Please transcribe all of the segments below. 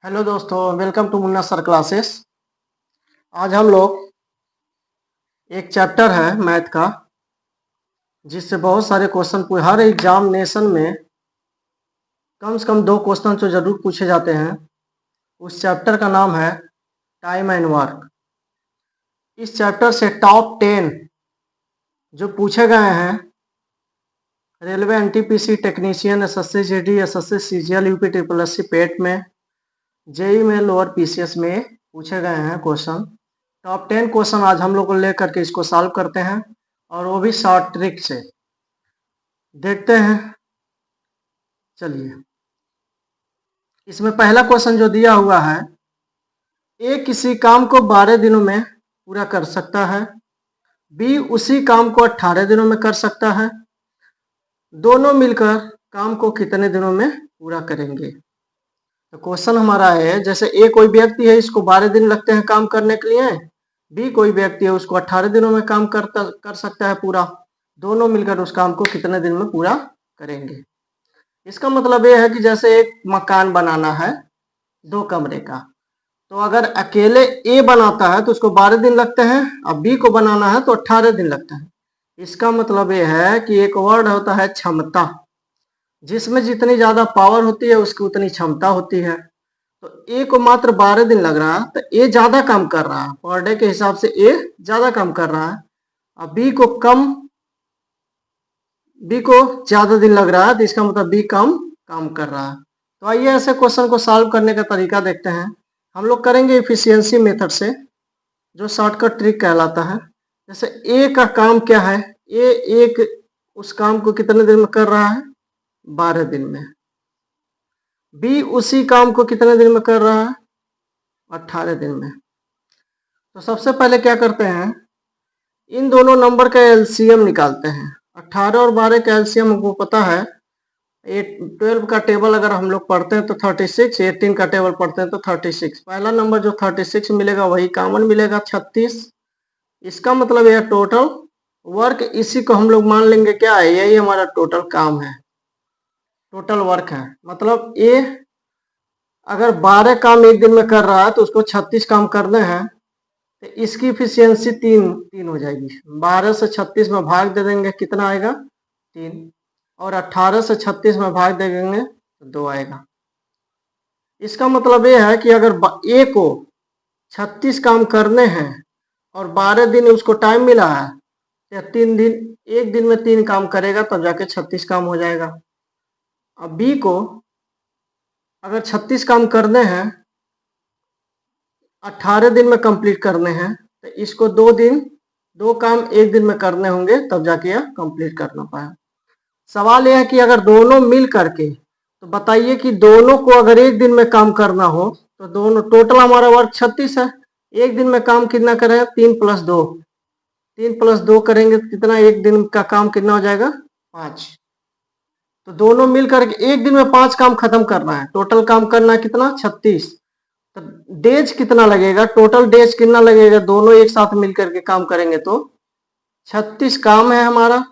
Hello दोस्तों, welcome to Munna sir classes. आज हम लोग एक चैप्टर है मैथ का, जिससे बहुत सारे क्वेश्चन हर एग्जामिनेशन में कम से कम 2 क्वेश्चन तो जरूर पूछे जाते हैं। उस चैप्टर का नाम है टाइम एंड वर्क। इस चैप्टर से टॉप 10 जो पूछे गए हैं railway NTPC technician, SSC GD, SSC CGL, UP triple SC पेट में, जेई में, लोअर पीसीएस में पूछे गए हैं क्वेश्चन। टॉप 10 क्वेश्चन आज हम लोग को लेकर के इसको सॉल्व करते हैं, और वो भी शॉर्ट ट्रिक से। देखते हैं, चलिए। इसमें पहला क्वेश्चन जो दिया हुआ है, ए किसी काम को 12 दिनों में पूरा कर सकता है, बी उसी काम को 18 दिनों में कर सकता है, दोनों मिलकर काम को कितने दिनों में पूरा करेंगे। तो क्वेश्चन हमारा है, जैसे ए कोई व्यक्ति है, इसको 12 दिन लगते हैं काम करने के लिए, बी कोई व्यक्ति है, उसको 18 दिनों में काम कर सकता है पूरा, दोनों मिलकर उस काम को कितने दिन में पूरा करेंगे। इसका मतलब ये है कि जैसे एक मकान बनाना है 2 कमरे का, तो अगर अकेले ए बनाता है तो उसको 12 दिन लगते हैं, और बी को बनाना है तो 18 दिन लगता है। इसका मतलब ये है कि एक वर्ड होता है क्षमता, जिसमें जितनी ज्यादा पावर होती है उसकी उतनी क्षमता होती है। तो ए को मात्र 12 दिन लग रहा है, तो ए ज्यादा काम कर रहा है, पर डे के हिसाब से ए ज्यादा काम कर रहा है, और बी को ज्यादा दिन लग रहा है, तो इसका मतलब बी कम काम कर रहा है। तो आइए ऐसे क्वेश्चन को सॉल्व करने का तरीका देखते हैं। हम लोग करेंगे इफिशियंसी मेथड से, जो शॉर्टकट ट्रिक कहलाता है। जैसे ए का काम क्या है, ए एक उस काम को कितने दिन में कर रहा है, 12 दिन में। बी उसी काम को कितने दिन में कर रहा है, 18 दिन में। तो सबसे पहले क्या करते हैं, इन दोनों नंबर का एलसीएम निकालते हैं। 18 और 12 का एलसीएम हमको पता है। 12 का टेबल अगर हम लोग पढ़ते हैं तो 36, 18 का टेबल पढ़ते हैं तो 36। पहला नंबर जो 36 मिलेगा वही कॉमन मिलेगा, 36। इसका मतलब यह टोटल वर्क, इसी को हम लोग मान लेंगे क्या है, यही हमारा टोटल काम है, टोटल वर्क है। मतलब ए अगर 12 काम एक दिन में कर रहा है तो उसको 36 काम करने हैं, तो इसकी इफिशियंसी तीन हो जाएगी। 12 से 36 में भाग दे देंगे, कितना आएगा, 3। और 18 से 36 में भाग दे देंगे तो 2 आएगा। इसका मतलब ये है कि अगर ए को 36 काम करने हैं और 12 दिन उसको टाइम मिला है, या 3 दिन, एक दिन में 3 काम करेगा तब जाके 36 काम हो जाएगा। अब बी को अगर 36 काम करने हैं, 18 दिन में कंप्लीट करने हैं, तो इसको 2 काम एक दिन में करने होंगे तब जाके यह कंप्लीट करना पाए। सवाल यह है कि अगर दोनों मिल करके, तो बताइए कि दोनों को अगर एक दिन में काम करना हो तो दोनों टोटल हमारा वर्क 36 है, एक दिन में काम कितना करें, 3 + 2, 3 + 2 करेंगे तो कितना, एक दिन का काम कितना हो जाएगा, 5। तो दोनों मिल करके एक दिन में 5 काम खत्म करना है, टोटल काम करना है कितना, 36। तो डेज कितना लगेगा, टोटल डेज कितना लगेगा, दोनों एक साथ मिलकर के काम करेंगे तो 36 काम है हमारा,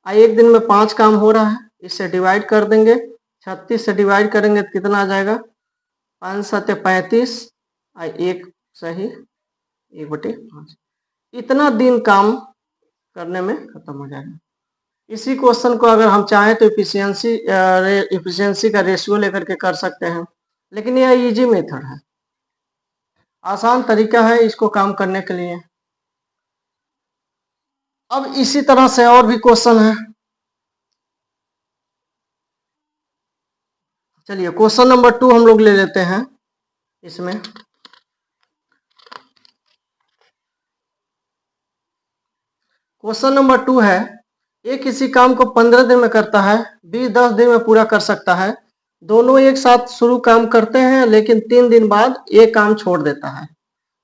एक दिन में 5 काम हो रहा है। इससे डिवाइड कर देंगे, 36 से डिवाइड करेंगे तो कितना आ जाएगा, 5 × 7 = 35, एक सही 1/5। इतना दिन काम करने में खत्म हो जाएगा। इसी क्वेश्चन को अगर हम चाहें तो इफिशियंसी का रेशियो लेकर के कर सकते हैं, लेकिन यह इजी मेथड है, आसान तरीका है इसको काम करने के लिए। अब इसी तरह से और भी क्वेश्चन है। चलिए क्वेश्चन नंबर 2 हम लोग ले लेते हैं। इसमें क्वेश्चन नंबर 2 है, ए किसी काम को 15 दिन में करता है, बी 10 दिन में पूरा कर सकता है, दोनों एक साथ शुरू काम करते हैं लेकिन 3 दिन बाद ए काम छोड़ देता है,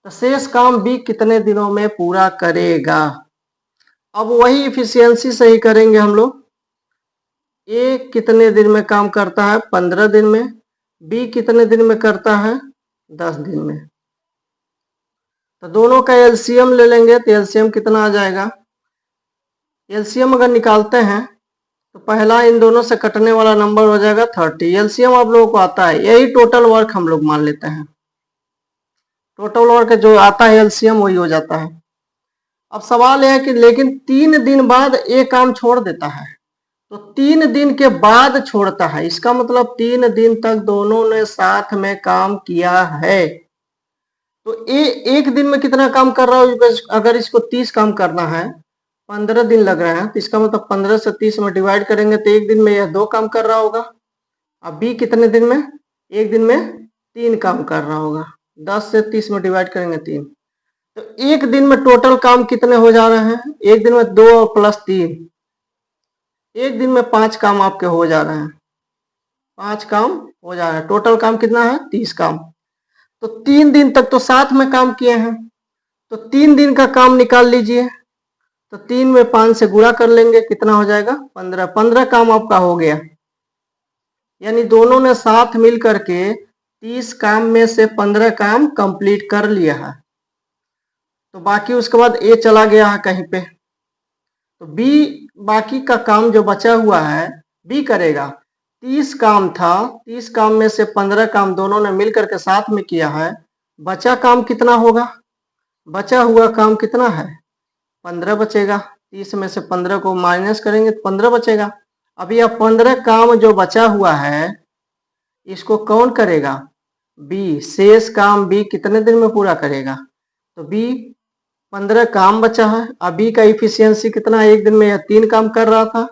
तो शेष काम बी कितने दिनों में पूरा करेगा। अब वही इफिशियंसी से ही करेंगे हम लोग। ए कितने दिन में काम करता है, 15 दिन में, बी कितने दिन में करता है, 10 दिन में। तो दोनों का एलसीएम ले लेंगे तो एलसीएम कितना आ जाएगा, एलसीएम अगर निकालते हैं तो पहला इन दोनों से कटने वाला नंबर हो जाएगा 30। एलसीएम आप लोगों को आता है, यही टोटल वर्क हम लोग मान लेते हैं। टोटल वर्क जो आता है एलसीएम वही हो जाता है। अब सवाल यह है कि लेकिन 3 दिन बाद एक काम छोड़ देता है, तो 3 दिन के बाद छोड़ता है, इसका मतलब 3 दिन तक दोनों ने साथ में काम किया है। तो एक दिन में कितना काम कर रहा है? अगर इसको 30 काम करना है, 15 दिन लग रहे हैं, तो इसका मतलब 15 से 30 में डिवाइड करेंगे तो एक दिन में यह 2 काम कर रहा होगा। अब बी कितने दिन में? एक दिन में 3 काम कर रहा होगा। 10 से 30 में डिवाइड करेंगे 3, तो एक दिन में टोटल काम कितने हो जा रहे हैं? एक दिन में 2 प्लस 3, एक दिन में 5 काम आपके हो जा रहे हैं। 5 काम हो जा रहा है, टोटल काम कितना है? 30 काम। तो 3 दिन तक तो साथ में काम किए हैं, तो 3 दिन का काम निकाल लीजिए। तो 3 में 5 से गुणा कर लेंगे, कितना हो जाएगा? 15। 15 काम आपका हो गया, यानी दोनों ने साथ मिल करके 30 काम में से 15 काम कंप्लीट कर लिया है। तो बाकी उसके बाद ए चला गया है कहीं पे, तो बी बाकी का काम जो बचा हुआ है बी करेगा। 30 काम था, 30 काम में से 15 काम दोनों ने मिल करके साथ में किया है। बचा काम कितना होगा? बचा हुआ काम कितना है? 15 बचेगा। 30 में से 15 को माइनस करेंगे तो 15 बचेगा। अब यह 15 काम जो बचा हुआ है इसको कौन करेगा? बी। शेष काम बी कितने दिन में पूरा करेगा? तो बी 15 काम बचा है। अब बी का इफिशियंसी कितना है? एक दिन में यह 3 काम कर रहा था,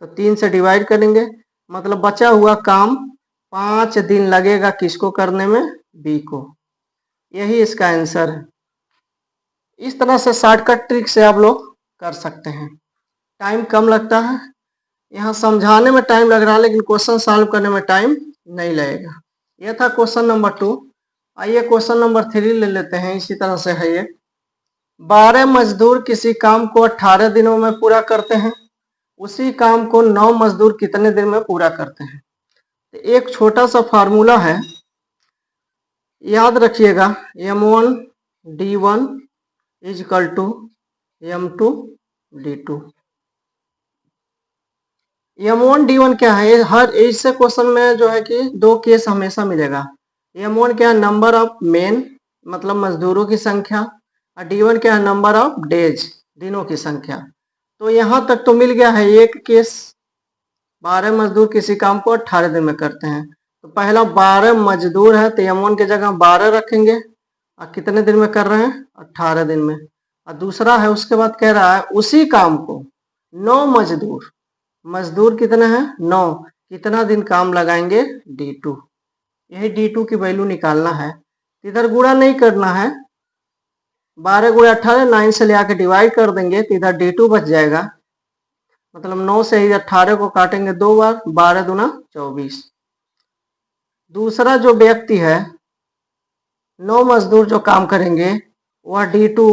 तो 3 से डिवाइड करेंगे, मतलब बचा हुआ काम 5 दिन लगेगा किसको करने में? बी को। यही इसका आंसर है। इस तरह से शॉर्टकट ट्रिक से आप लोग कर सकते हैं, टाइम कम लगता है। यहाँ समझाने में टाइम लग रहा है लेकिन क्वेश्चन सॉल्व करने में टाइम नहीं लगेगा। यह था क्वेश्चन नंबर 2। आइए क्वेश्चन नंबर 3 ले लेते हैं। इसी तरह से है ये। 12 मजदूर किसी काम को 18 दिनों में पूरा करते हैं, उसी काम को 9 मजदूर कितने दिन में पूरा करते हैं? तो एक छोटा सा फार्मूला है, याद रखिएगा। m1 d1 is equal to m2 d2। m1 d1 क्या है? हर ऐसे क्वेश्चन में जो है कि 2 केस हमेशा मिलेगा। m1 क्या है? नंबर ऑफ मेन, मतलब मजदूरों की संख्या, और d1 क्या है? नंबर ऑफ डेज, दिनों की संख्या। तो यहाँ तक तो मिल गया है एक केस। 12 मजदूर किसी काम को 18 दिन में करते हैं, तो पहला 12 मजदूर है तो m1 की जगह 12 रखेंगे, और कितने दिन में कर रहे हैं? 18 दिन में। और दूसरा है, उसके बाद कह रहा है उसी काम को 9 मजदूर, मजदूर कितने हैं? 9, कितना दिन काम लगाएंगे? d2। यही d2 की वैल्यू निकालना है। इधर गुणा नहीं करना है, 12 गुणा 18, 9 से ले आके डिवाइड कर देंगे तो इधर d2 बच जाएगा। मतलब 9 से ही 18 को काटेंगे 2 बार, 12 दूना 24। दूसरा जो व्यक्ति है, 9 मजदूर जो काम करेंगे वह d2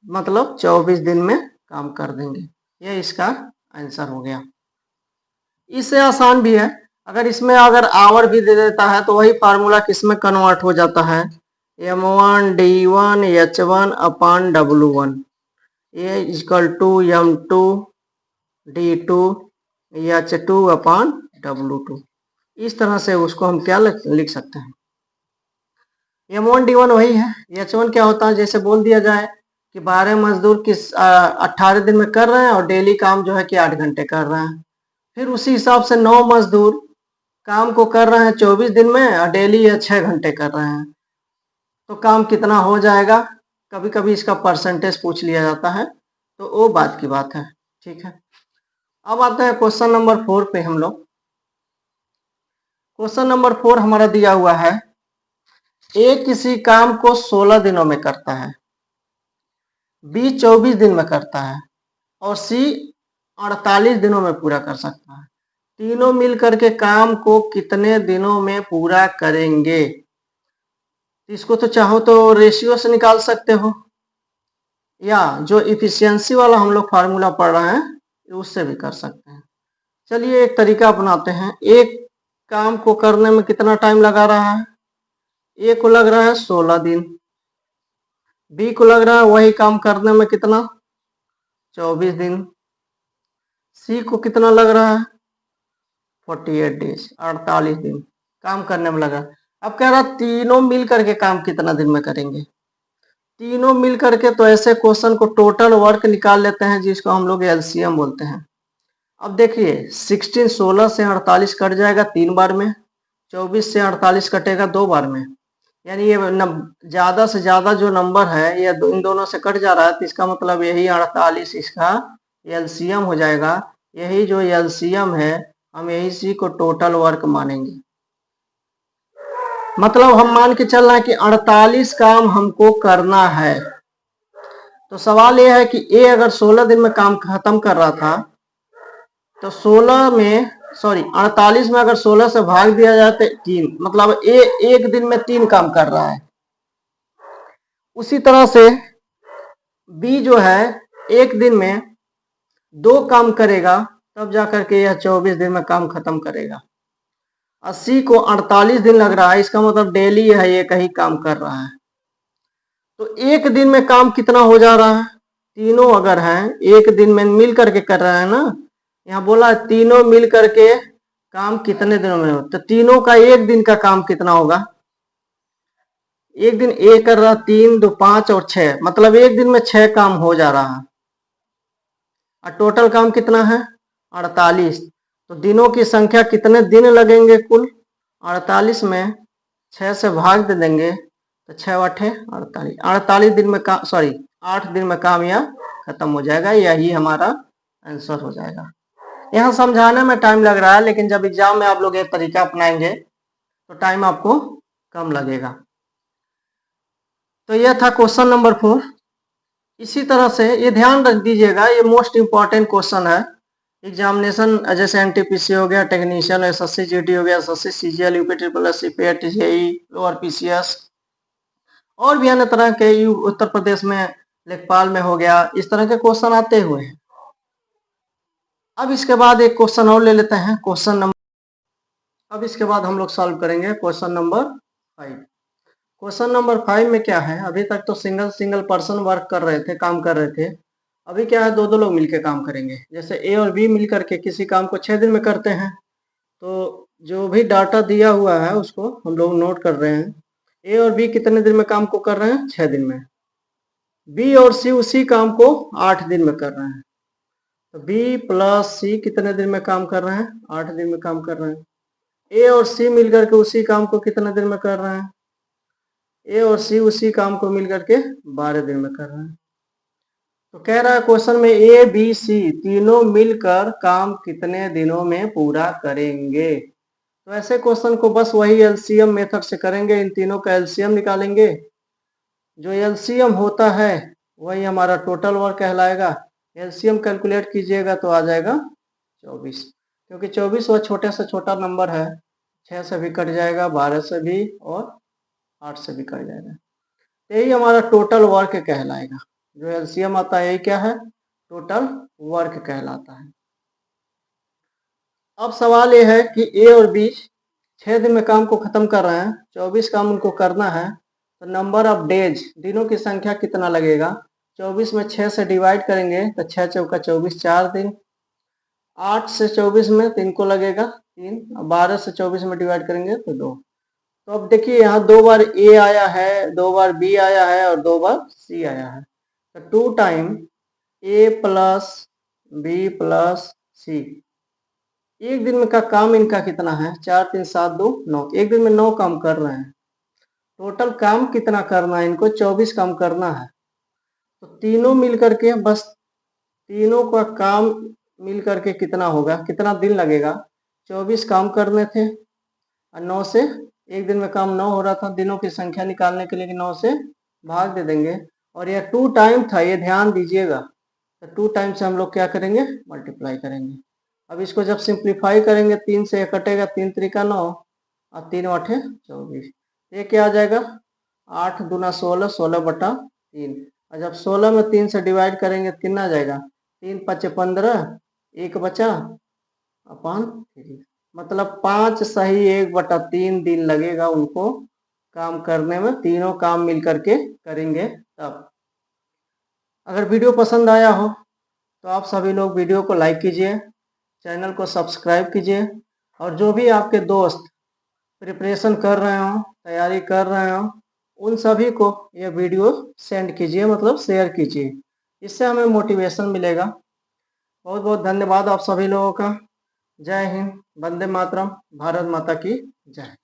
मतलब 24 दिन में काम कर देंगे। यह इसका आंसर हो गया। इससे आसान भी है, अगर इसमें अगर आवर भी दे देता है तो वही फार्मूला किसमें कन्वर्ट हो जाता है? m1 d1 h1 अपान w1 ये equal to m2 d2 h2 upon w2। इस तरह से उसको हम क्या लिख सकते हैं? m1 d1 वही है। h1 क्या होता है? जैसे बोल दिया जाए कि 12 मजदूर किस 18 दिन में कर रहे हैं और डेली काम जो है कि 8 घंटे कर रहे हैं। फिर उसी हिसाब से 9 मजदूर काम को कर रहे हैं 24 दिन में और डेली ये 6 घंटे कर रहे हैं, तो काम कितना हो जाएगा? कभी कभी इसका परसेंटेज पूछ लिया जाता है, तो वो बात की बात है। ठीक है, अब आते हैं क्वेश्चन नंबर 4 पे हम लोग। क्वेश्चन नंबर 4 हमारा दिया हुआ है, ए किसी काम को 16 दिनों में करता है, बी 24 दिन में करता है और सी 48 दिनों में पूरा कर सकता है। तीनों मिल करके काम को कितने दिनों में पूरा करेंगे? इसको तो चाहो तो रेशियो से निकाल सकते हो, या जो इफिशियंसी वाला हम लोग फार्मूला पढ़ रहे हैं उससे भी कर सकते हैं। चलिए एक तरीका अपनाते हैं। एक काम को करने में कितना टाइम लगा रहा है? ए को लग रहा है 16 दिन, बी को लग रहा है वही काम करने में कितना? 24 दिन, सी को कितना लग रहा है 48 डेज, 48 दिन काम करने में लगा। अब कह रहा तीनों मिल करके काम कितना दिन में करेंगे। तीनों मिल करके तो ऐसे क्वेश्चन को टोटल वर्क निकाल लेते हैं जिसको हम लोग एलसीएम बोलते हैं। अब देखिए 16 16 से 48 कट जाएगा 3 बार में, 24 से 48 कटेगा 2 बार में, यानी ये ज्यादा से ज्यादा जो नंबर है ये इन दोनों से कट जा रहा है, तो इसका मतलब यही 48 इसका एलसीएम हो जाएगा। यही जो एलसीएम है हम यही सी को टोटल वर्क मानेंगे। मतलब हम मान के चल रहे हैं कि 48 काम हमको करना है। तो सवाल यह है कि ए अगर 16 दिन में काम खत्म कर रहा था तो 48 में अगर 16 से भाग दिया जाए तो 3, मतलब ए एक दिन में 3 काम कर रहा है। उसी तरह से बी जो है एक दिन में 2 काम करेगा, तब जाकर के यह 24 दिन में काम खत्म करेगा। 80 को 48 दिन लग रहा है, इसका मतलब डेली है ये कहीं काम कर रहा है। तो एक दिन में काम कितना हो जा रहा है, तीनों अगर हैं एक दिन में मिल करके कर रहा है ना, यहाँ बोला तीनों मिल करके काम कितने दिनों में हो, तो तीनों का एक दिन का काम कितना होगा। एक दिन ए कर रहा 3 2 5 और 6, मतलब एक दिन में 6 काम हो जा रहा है और टोटल काम कितना है 48। तो दिनों की संख्या कितने दिन लगेंगे कुल, 48 में 6 से भाग दे देंगे तो 6 8 48, 48 दिन में काम 8 दिन में काम यह खत्म हो जाएगा। यही हमारा आंसर हो जाएगा। यहाँ समझाने में टाइम लग रहा है, लेकिन जब एग्जाम में आप लोग ये तरीका अपनाएंगे तो टाइम आपको कम लगेगा। तो यह था क्वेश्चन नंबर 4। इसी तरह से ये ध्यान रख दीजिएगा, ये मोस्ट इंपॉर्टेंट क्वेश्चन है एग्जामिनेशन, जैसे एनटीपीसी हो गया, टेक्नीशियन, एसएससी जीडी हो गया, SSC CGL, UP triple S, CPET, JE, lower PCS और भी अन्य तरह के उत्तर प्रदेश में लेखपाल में हो गया, इस तरह के क्वेश्चन आते हुए हैं। अब इसके बाद एक क्वेश्चन और ले लेते हैं, क्वेश्चन नंबर, अब इसके बाद हम लोग सॉल्व करेंगे क्वेश्चन नंबर 5। क्वेश्चन नंबर 5 में क्या है, अभी तक तो सिंगल पर्सन वर्क कर रहे थे, काम कर रहे थे। अभी क्या है, दो लोग मिलकर काम करेंगे। जैसे ए और बी मिलकर के किसी काम को 6 दिन में करते हैं, तो जो भी डाटा दिया हुआ है उसको हम लोग नोट कर रहे हैं। ए और बी कितने दिन में काम को कर रहे हैं, 6 दिन में। बी और सी उसी काम को 8 दिन में कर रहे हैं। तो बी प्लस सी कितने दिन में काम कर रहे हैं, 8 दिन में काम कर रहे हैं। ए और सी मिलकर के उसी काम को कितने दिन में कर रहे हैं, ए और सी उसी काम को मिलकर के 12 दिन में कर रहे हैं। तो कह रहा है क्वेश्चन में ए बी सी तीनों मिलकर काम कितने दिनों में पूरा करेंगे। तो ऐसे क्वेश्चन को बस वही एलसीएम मेथड से करेंगे, इन तीनों का एलसीएम निकालेंगे। जो एलसीएम होता है वही हमारा टोटल वर्क कहलाएगा। एलसीएम कैलकुलेट कीजिएगा तो आ जाएगा 24, क्योंकि 24 वह छोटे से छोटा नंबर है, 6 से भी कट जाएगा, 12 से भी और 8 से भी कट जाएगा। यही हमारा टोटल वर्क कहलाएगा। जो एलसीएम आता है यही क्या है, टोटल वर्क कहलाता है। अब सवाल ये है कि ए और बी 6 दिन में काम को खत्म कर रहे हैं, 24 काम उनको करना है, तो नंबर ऑफ डेज दिनों की संख्या कितना लगेगा। 24 में 6 से डिवाइड करेंगे तो 6 चौका 24 4 दिन, 8 से 24 में 3 को लगेगा 3, 12 से 24 में डिवाइड करेंगे तो 2। तो अब देखिए यहाँ 2 बार ए आया है, 2 बार बी आया है और 2 बार सी आया है। तो 2 टाइम ए प्लस बी प्लस सी। एक दिन में का काम इनका कितना है, 4 3 7 2 9, एक दिन में 9 काम कर रहे हैं। टोटल काम कितना करना है इनको, 24 काम करना है। तो तीनों मिलकर के बस तीनों का काम मिल करके कितना होगा, कितना दिन लगेगा। 24 काम करने थे और 9 से एक दिन में काम 9 हो रहा था, दिनों की संख्या निकालने के लिए 9 से भाग दे देंगे। और यह 2 टाइम था, ये ध्यान दीजिएगा। तो 2 टाइम से हम लोग क्या करेंगे, मल्टीप्लाई करेंगे। अब इसको जब सिंप्लीफाई करेंगे 3 से कटेगा, 3 त्रिका 9 और 3 8 24। ये क्या आ जाएगा, 8 दूना 16, 16 बटा 3। और जब 16 में 3 से डिवाइड करेंगे तो कितना आ जाएगा, 3 5 15, 1 बचा अपन 3, मतलब 5 सही 1/3 दिन लगेगा उनको काम करने में। तीनों काम मिल करके करेंगे तब। अगर वीडियो पसंद आया हो तो आप सभी लोग वीडियो को लाइक कीजिए, चैनल को सब्सक्राइब कीजिए और जो भी आपके दोस्त प्रिपरेशन कर रहे हो, तैयारी कर रहे हो, उन सभी को ये वीडियो सेंड कीजिए, मतलब शेयर कीजिए। इससे हमें मोटिवेशन मिलेगा। बहुत बहुत धन्यवाद आप सभी लोगों का। जय हिंद, वंदे मातरम, भारत माता की जय।